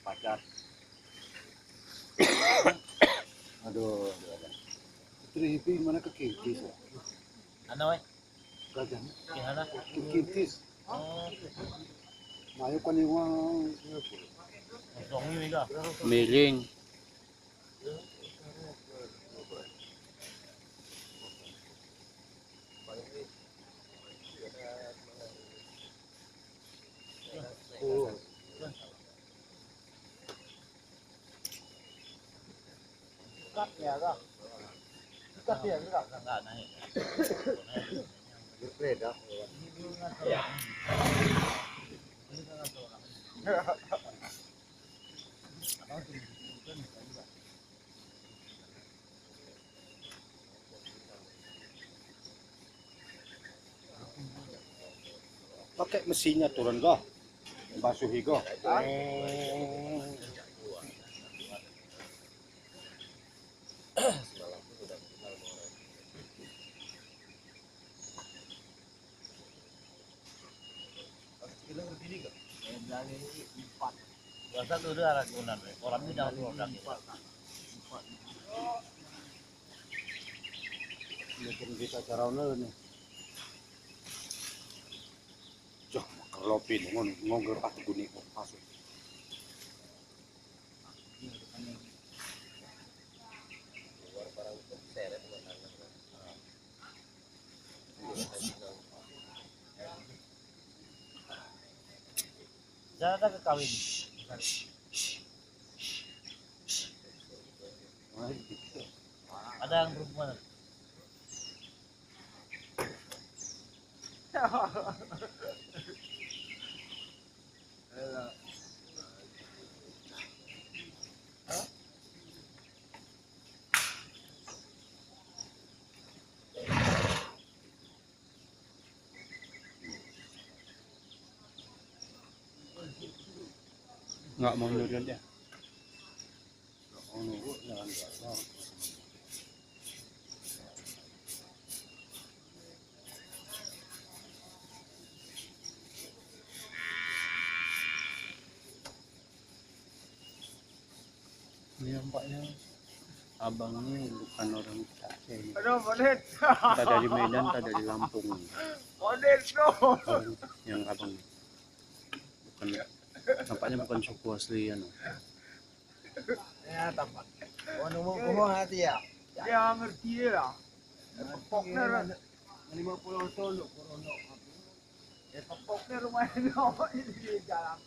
pacar. Aduh. Tripping mana ke kitis ya? Ano eh? Gajah. Gimana? Ke kitis. Oh, Mayo kaniwang kosong ini kah? Miling. oh. Cut ya kah? Cut ya enggak? Enggak naik. Berbeda. Ya. Pakai mesinnya turun kok. Basuhi kok. Biasa tuh udah ragunan deh. Orang ini jangan produk gitu. Mungkin kita caranya nih. Joh, kerlopin ngongger pati guni kok masuk. Jangan ada kekawin. Ada yang berhubungan. Nggak mau nurut ya. Oh, nunggu jangan gagal. Ini nampaknya abangnya bukan orang Aceh. Aduh, Modet. Entah dari Medan, entah dari Lampung. Modet dong. Yang abang bukan, nampaknya bukan suku asli ya. Ya, tapak. Ngomong hati ya. Ya ngerti lah. Pokoknya 50 tahun lu corona. Ya pokoknya rumah ini di jalan.